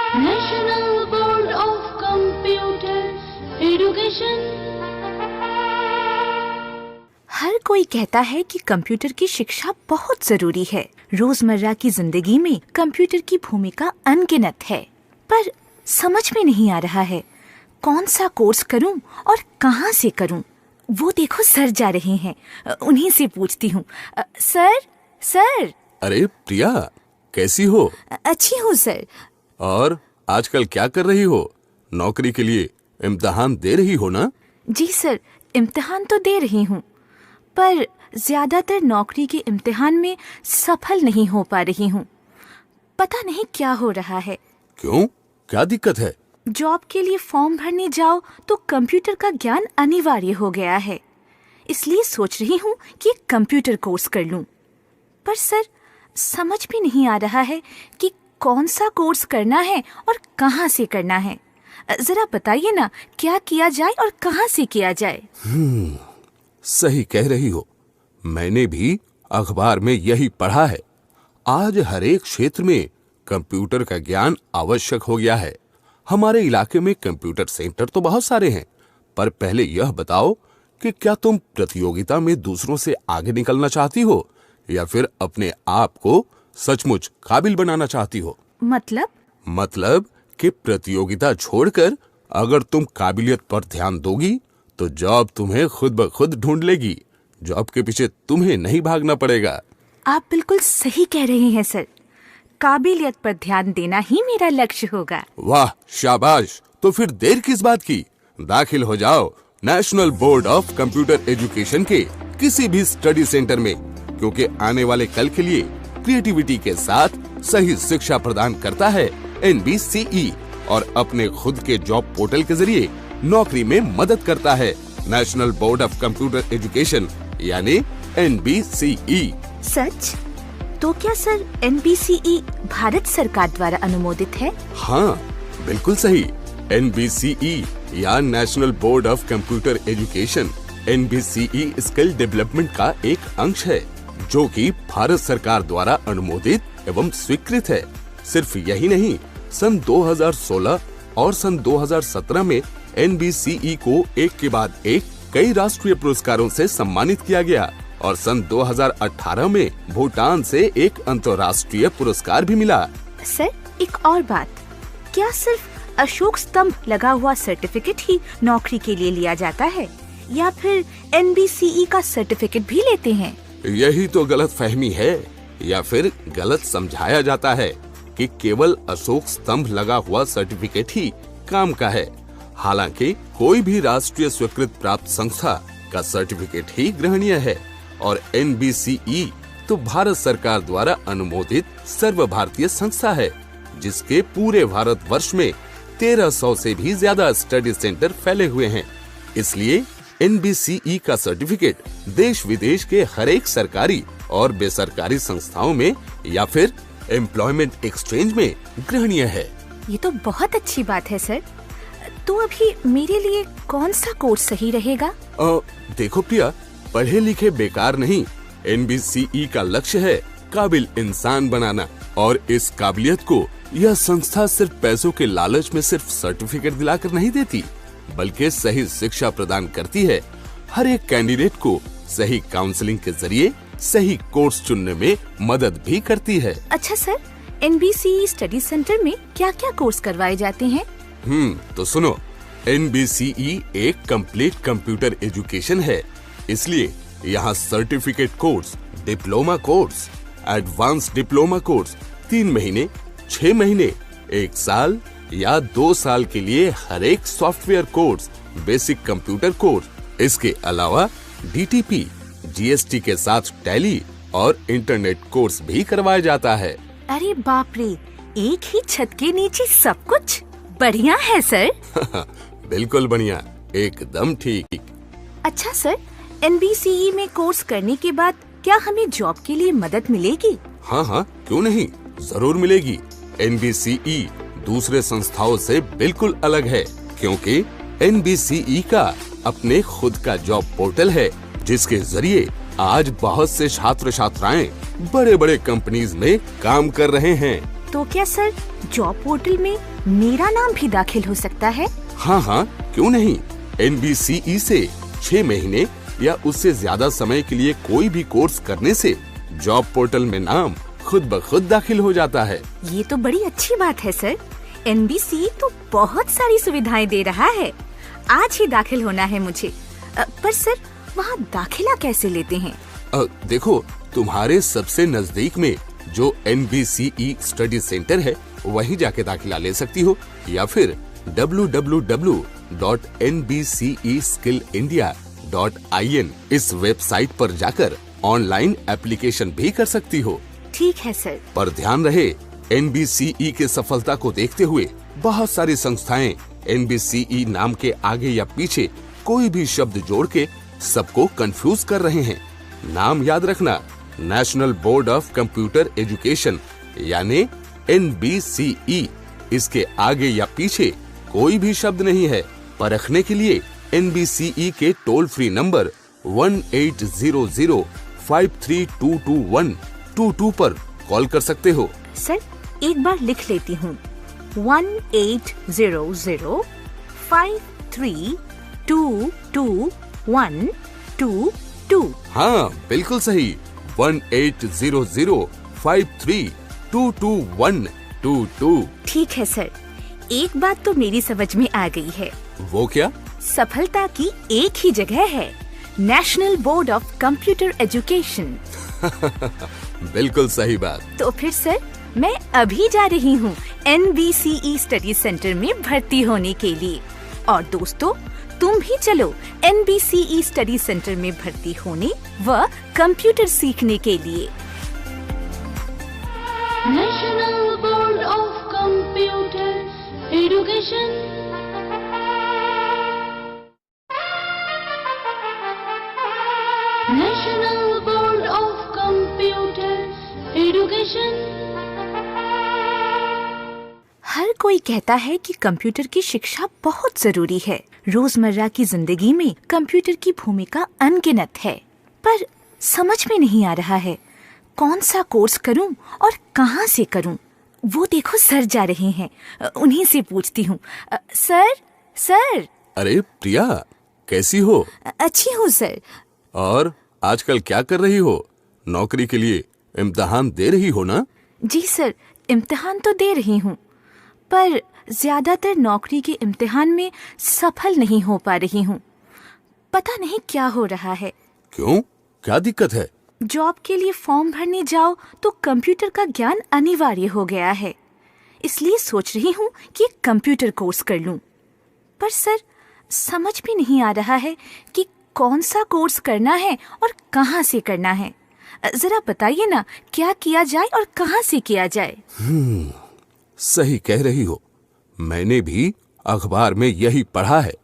National board of computer education. हर कोई कहता है कि कंप्यूटर की शिक्षा बहुत जरूरी है। रोजमर्रा की जिंदगी में कंप्यूटर की भूमिका अनगिनत है, पर समझ में नहीं आ रहा है कौन सा कोर्स करूं और कहां से करूं। वो देखो सर जा रहे हैं, उन्हीं से पूछती हूँ। सर। अरे प्रिया, कैसी हो? अच्छी हूँ सर। और आजकल क्या कर रही हो? नौकरी के लिए इम्तिहान दे रही हो ना? जी सर, इम्तिहान तो दे रही हूँ, पर ज्यादातर नौकरी के इम्तिहान में सफल नहीं हो पा रही हूँ। पता नहीं क्या हो रहा है। क्यों? क्या दिक्कत है? जॉब के लिए फॉर्म भरने जाओ तो कंप्यूटर का ज्ञान अनिवार्य हो गया है, इसलिए सोच रही हूँ कि कंप्यूटर कोर्स कर लूँ। पर सर, समझ भी नहीं आ रहा है कि कौन सा कोर्स करना है और कहाँ से करना है। जरा बताइए ना, क्या किया जाए और कहाँ से किया जाए? सही कह रही हो। मैंने भी अखबार में यही पढ़ा है। आज हर एक क्षेत्र में कंप्यूटर का ज्ञान आवश्यक हो गया है। हमारे इलाके में कंप्यूटर सेंटर तो बहुत सारे हैं, पर पहले यह बताओ कि क्या तुम प्रतियोगिता में दूसरों से आगे निकलना चाहती हो या फिर अपने आप को सचमुच काबिल बनाना चाहती हो? मतलब कि प्रतियोगिता छोड़कर अगर तुम काबिलियत पर ध्यान दोगी तो जॉब तुम्हें खुद ब खुद ढूंढ लेगी। जॉब के पीछे तुम्हें नहीं भागना पड़ेगा। आप बिल्कुल सही कह रहे हैं सर। काबिलियत पर ध्यान देना ही मेरा लक्ष्य होगा। वाह, शाबाश। तो फिर देर किस बात की? दाखिल हो जाओ national board of computer education के किसी भी स्टडी सेंटर में, क्योंकि आने वाले कल के लिए क्रिएटिविटी के साथ सही शिक्षा प्रदान करता है NBCE और अपने खुद के जॉब पोर्टल के जरिए नौकरी में मदद करता है। National board of computer education यानी NBCE। सच? तो क्या सर NBCE भारत सरकार द्वारा अनुमोदित है? हाँ, बिल्कुल सही। NBCE या national board of computer education NBCE skill development का एक अंश है, जो कि भारत सरकार द्वारा अनुमोदित एवं स्वीकृत है। सिर्फ यही नहीं, सन 2016 और सन 2017 में NBCE को एक के बाद एक कई राष्ट्रीय पुरस्कारों से सम्मानित किया गया और सन 2018 में भूटान से एक अंतर्राष्ट्रीय पुरस्कार भी मिला। सर, एक और बात, क्या सिर्फ अशोक स्तंभ लगा हुआ सर्टिफिकेट ही नौकरी के लिए लिया जाता है या फिर NBCE का सर्टिफिकेट भी लेते हैं? यही तो गलत फहमी है, या फिर गलत समझाया जाता है कि केवल अशोक स्तंभ लगा हुआ सर्टिफिकेट ही काम का है। हालांकि कोई भी राष्ट्रीय स्वीकृत प्राप्त संस्था का सर्टिफिकेट ही ग्रहणीय है और NBCE तो भारत सरकार द्वारा अनुमोदित सर्व भारतीय संस्था है, जिसके पूरे भारत वर्ष में 1300 से भी ज्यादा स्टडी सेंटर फैले हुए हैं। इसलिए NBCE का सर्टिफिकेट देश विदेश के हर एक सरकारी और बेसरकारी संस्थाओं में या फिर एम्प्लॉयमेंट एक्सचेंज में ग्रहणीय है। ये तो बहुत अच्छी बात है सर। तो अभी मेरे लिए कौन सा कोर्स सही रहेगा? देखो प्रिया, पढ़े लिखे बेकार नहीं। NBCE का लक्ष्य है काबिल इंसान बनाना, और इस काबिलियत को यह संस्था सिर्फ पैसों के लालच में सिर्फ सर्टिफिकेट दिलाकर नहीं देती, बल्कि सही शिक्षा प्रदान करती है। हर एक कैंडिडेट को सही काउंसलिंग के जरिए सही कोर्स चुनने में मदद भी करती है। अच्छा सर, NBCE स्टडी सेंटर में क्या क्या कोर्स करवाए जाते हैं? तो सुनो, NBCE एक कंप्लीट कंप्यूटर एजुकेशन है, इसलिए यहाँ certificate course, diploma course, advance diploma course 3 महीने, 6 महीने, 1 साल या 2 साल के लिए हर एक software course, basic computer course, इसके अलावा DTP, GST के साथ टैली और इंटरनेट कोर्स भी करवाया जाता है। अरे बाप रे, एक ही छत के नीचे सब कुछ। बढ़िया है सर। बिल्कुल बढ़िया, एकदम ठीक। अच्छा सर, NBCE में कोर्स करने के बाद क्या हमें जॉब के लिए मदद मिलेगी? हाँ, क्यों नहीं, जरूर मिलेगी। NBCE दूसरे संस्थाओं से बिल्कुल अलग है, क्योंकि NBCE का अपने खुद का जॉब पोर्टल है, जिसके जरिए आज बहुत से छात्र छात्राएं बड़े बड़े कंपनीज में काम कर रहे हैं। तो क्या सर, जॉब पोर्टल में मेरा नाम भी दाखिल हो सकता है? हाँ हाँ, क्यों नहीं। NBCE से 6 महीने या उससे ज्यादा समय के लिए कोई भी कोर्स करने से जॉब पोर्टल में नाम खुद ब खुद दाखिल हो जाता है। ये तो बड़ी अच्छी बात है सर। NBCE तो बहुत सारी सुविधाएं दे रहा है। आज ही दाखिल होना है मुझे। पर सर, वहाँ दाखिला कैसे लेते हैं? देखो, तुम्हारे सबसे नजदीक में जो NBCE स्टडी सेंटर है वहीं जाके दाखिला ले सकती हो, या फिर www.nbceskillindia.in इस वेबसाइट पर जाकर ऑनलाइन एप्लीकेशन भी कर सकती हो। ठीक है सर। पर ध्यान रहे, NBCE के सफलता को देखते हुए बहुत सारी संस्थाएं NBCE नाम के आगे या पीछे कोई भी शब्द जोड़ के सबको कंफ्यूज कर रहे हैं। नाम याद रखना, national board of computer education यानी NBCE। इसके आगे या पीछे कोई भी शब्द नहीं है। परखने के लिए NBCE के टोल फ्री नंबर 1800-5322122 पर कॉल कर सकते हो। सर, एक बार लिख लेती हूँ। 1800-5322122। हाँ, बिल्कुल सही। 1800-5322122। ठीक है सर, एक बात तो मेरी समझ में आ गई है। वो क्या? सफलता की एक ही जगह है, national board of computer education. बिल्कुल सही बात। तो फिर सर, मैं अभी जा रही हूँ NBCE स्टडी सेंटर में भर्ती होने के लिए। और दोस्तों, तुम भी चलो NBCE स्टडी सेंटर में भर्ती होने व कंप्यूटर सीखने के लिए। National Board of Computer Education. National Board of Computer Education. हर कोई कहता है कि कंप्यूटर की शिक्षा बहुत जरूरी है। रोजमर्रा की जिंदगी में कंप्यूटर की भूमिका अनगिनत है। पर समझ में नहीं आ रहा है कौन सा कोर्स करूं और कहां से करूं। वो देखो सर जा रहे हैं, उन्हीं से पूछती हूँ। सर। अरे प्रिया, कैसी हो? अच्छी हूँ सर। और आजकल क्या कर रही हो? नौकरी के लिए इम्तिहान दे रही हो ना? जी सर, इम्तिहान तो दे रही हूँ, पर ज्यादातर नौकरी के इम्तिहान में सफल नहीं हो पा रही हूँ। पता नहीं क्या हो रहा है। क्यों? क्या दिक्कत है? जॉब के लिए फॉर्म भरने जाओ तो कंप्यूटर का ज्ञान अनिवार्य हो गया है। इसलिए सोच रही हूँ कि एक कंप्यूटर कोर्स कर लूँ। पर सर, समझ भी नहीं आ रहा है कि कौन सा कोर्स करना है और कहाँ से करना है। जरा बताइए ना, क्या किया जाए और कहाँ से किया जाए? सही कह रही हो। मैंने भी अखबार में यही पढ़ा है।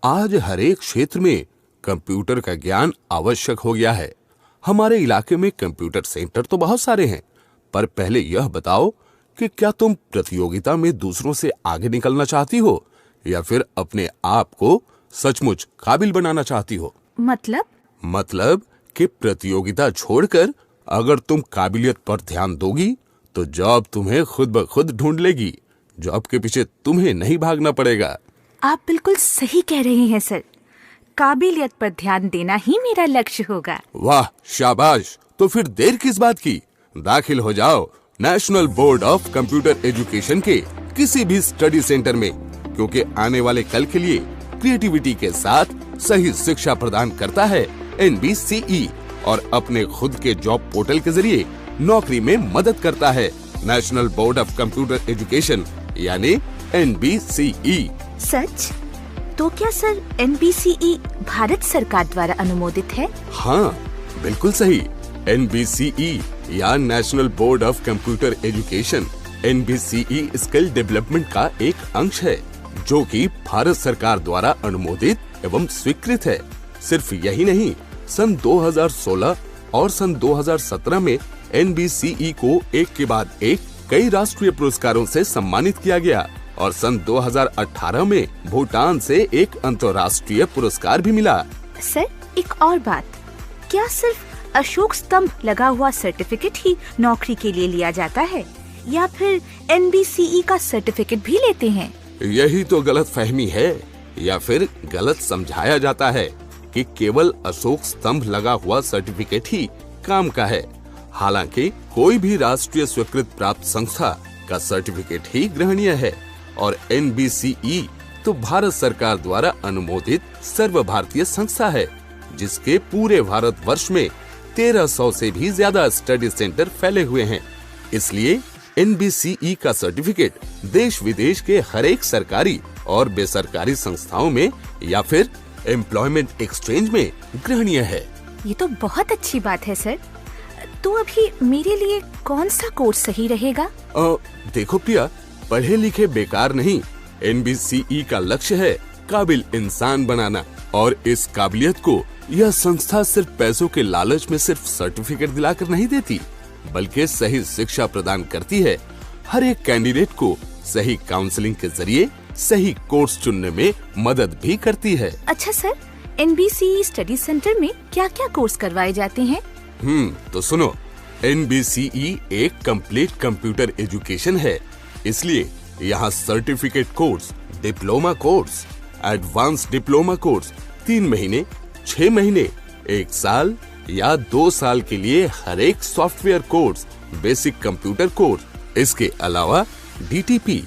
आज हर एक क्षेत्र में कंप्यूटर का ज्ञान आवश्यक हो गया है। हमारे इलाके में कंप्यूटर सेंटर तो बहुत सारे हैं, पर पहले यह बताओ कि क्या तुम प्रतियोगिता में दूसरों से आगे निकलना चाहती हो या फिर अपने आप को सचमुच काबिल बनाना चाहती हो? मतलब कि प्रतियोगिता छोड़कर अगर तुम काबिलियत पर ध्यान दोगी तो जॉब तुम्हें खुद ब खुद ढूंढ लेगी। जॉब के पीछे तुम्हें नहीं भागना पड़ेगा। आप बिल्कुल सही कह रहे हैं सर। काबिलियत पर ध्यान देना ही मेरा लक्ष्य होगा। वाह, शाबाश। तो फिर देर किस बात की? दाखिल हो जाओ national board of computer education के किसी भी स्टडी सेंटर में, क्योंकि आने वाले कल के लिए क्रिएटिविटी के साथ सही शिक्षा प्रदान करता है NBCE और अपने खुद के जॉब पोर्टल के जरिए नौकरी में मदद करता है national board of computer education यानी NBCE। सच? तो क्या सर NBCE भारत सरकार द्वारा अनुमोदित है? हाँ, बिल्कुल सही। NBCE या national board of computer education NBCE skill development का एक अंश है, जो कि भारत सरकार द्वारा अनुमोदित एवं स्वीकृत है। सिर्फ यही नहीं, सन 2016 और सन 2017 में NBCE को एक के बाद एक कई राष्ट्रीय पुरस्कारों से सम्मानित किया गया और सन 2018 में भूटान से एक अंतर्राष्ट्रीय पुरस्कार भी मिला। सर, एक और बात, क्या सिर्फ अशोक स्तंभ लगा हुआ सर्टिफिकेट ही नौकरी के लिए लिया जाता है या फिर NBCE का सर्टिफिकेट भी लेते हैं? यही तो गलत फहमी है या फिर गलत समझाया जाता है कि केवल अशोक स्तंभ लगा हुआ सर्टिफिकेट ही काम का है। हालांकि कोई भी राष्ट्रीय स्वीकृत प्राप्त संस्था का सर्टिफिकेट ही ग्रहणीय है और NBCE तो भारत सरकार द्वारा अनुमोदित सर्व भारतीय संस्था है, जिसके पूरे भारत वर्ष में 1300 से भी ज्यादा स्टडी सेंटर फैले हुए हैं। इसलिए NBCE का सर्टिफिकेट देश विदेश के हर एक सरकारी और बेसरकारी संस्थाओं में या फिर एम्प्लॉयमेंट एक्सचेंज में ग्रहणीय है। ये तो बहुत अच्छी बात है सर। तो अभी मेरे लिए कौन सा कोर्स सही रहेगा? देखो प्रिया, पढ़े लिखे बेकार नहीं। NBCE का लक्ष्य है काबिल इंसान बनाना और इस काबिलियत को यह संस्था सिर्फ पैसों के लालच में सिर्फ सर्टिफिकेट दिलाकर नहीं देती, बल्कि सही शिक्षा प्रदान करती है। हर एक कैंडिडेट को सही काउंसलिंग के जरिए सही कोर्स चुनने में मदद भी करती है। अच्छा सर, NBCE स्टडी सेंटर में क्या क्या कोर्स करवाए जाते हैं? तो सुनो, NBCE एक कंप्लीट कंप्यूटर एजुकेशन है। इसलिए यहाँ certificate course, diploma course, advance diploma course 3 महीने, 6 महीने, 1 साल या 2 साल के लिए हर एक software course, basic computer course, इसके अलावा DTP,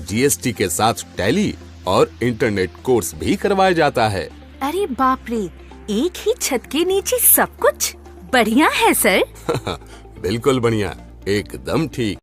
GST के साथ टैली और इंटरनेट कोर्स भी करवाया जाता है। अरे बाप रे, एक ही छत के नीचे सब कुछ। बढ़िया है सर। बिल्कुल बढ़िया, एकदम ठीक।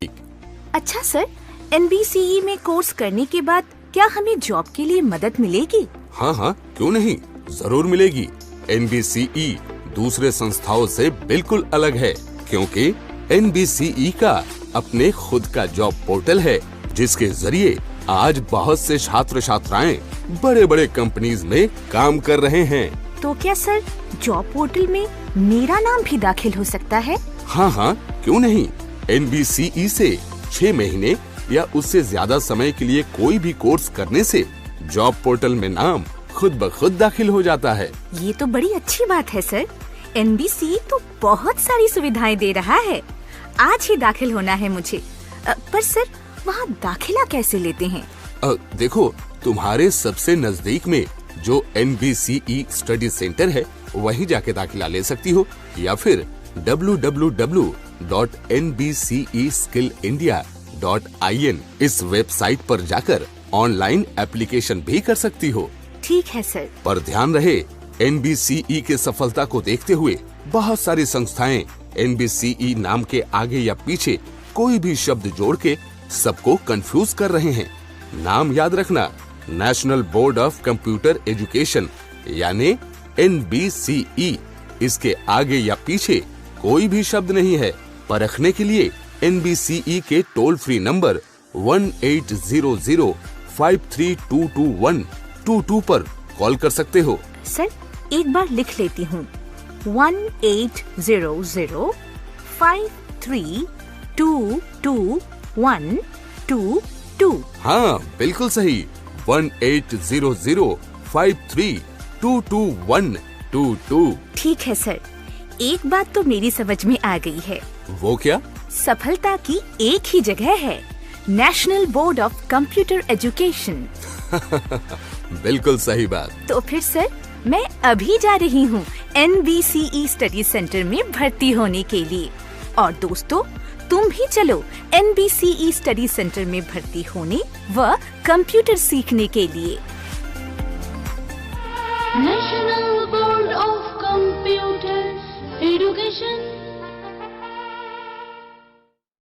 अच्छा सर, NBCE में कोर्स करने के बाद क्या हमें जॉब के लिए मदद मिलेगी? हाँ, क्यों नहीं, जरूर मिलेगी। NBCE दूसरे संस्थाओं से बिल्कुल अलग है, क्योंकि NBCE का अपने खुद का जॉब पोर्टल है, जिसके जरिए आज बहुत से छात्र छात्राएं बड़े बड़े कंपनीज में काम कर रहे हैं। तो क्या सर, जॉब पोर्टल में मेरा नाम भी दाखिल हो सकता है? हाँ, क्यों नहीं। NBCE से 6 महीने या उससे ज्यादा समय के लिए कोई भी कोर्स करने से जॉब पोर्टल में नाम खुद ब खुद दाखिल हो जाता है। ये तो बड़ी अच्छी बात है सर। NBCE तो बहुत सारी सुविधाएं दे रहा है। आज ही दाखिल होना है मुझे। पर सर, वहाँ दाखिला कैसे लेते हैं? देखो, तुम्हारे सबसे नजदीक में जो NBCE स्टडी सेंटर है वहीं जाके दाखिला ले सकती हो, या फिर www.nbceskillindia.in इस वेबसाइट पर जाकर ऑनलाइन एप्लीकेशन भी कर सकती हो। ठीक है सर। पर ध्यान रहे, NBCE के सफलता को देखते हुए बहुत सारी संस्थाएं NBCE नाम के आगे या पीछे कोई भी शब्द जोड़ के सबको कंफ्यूज कर रहे हैं। नाम याद रखना, national board of computer education यानी NBCE। इसके आगे या पीछे कोई भी शब्द नहीं है। परखने के लिए NBCE के टोल फ्री नंबर 1800-5322-122 पर कॉल कर सकते हो। सर, एक बार लिख लेती हूँ, 1800-5322-122। हाँ, बिल्कुल सही, 1800-5322-122। ठीक है सर, एक बात तो मेरी समझ में आ गई है। वो क्या? सफलता की एक ही जगह है, national board of computer education. बिल्कुल सही बात। तो फिर सर, मैं अभी जा रही हूँ NBCE स्टडी सेंटर में भर्ती होने के लिए। और दोस्तों, तुम भी चलो NBCE स्टडी सेंटर में भर्ती होने व कंप्यूटर सीखने के लिए। National Board of Computer Education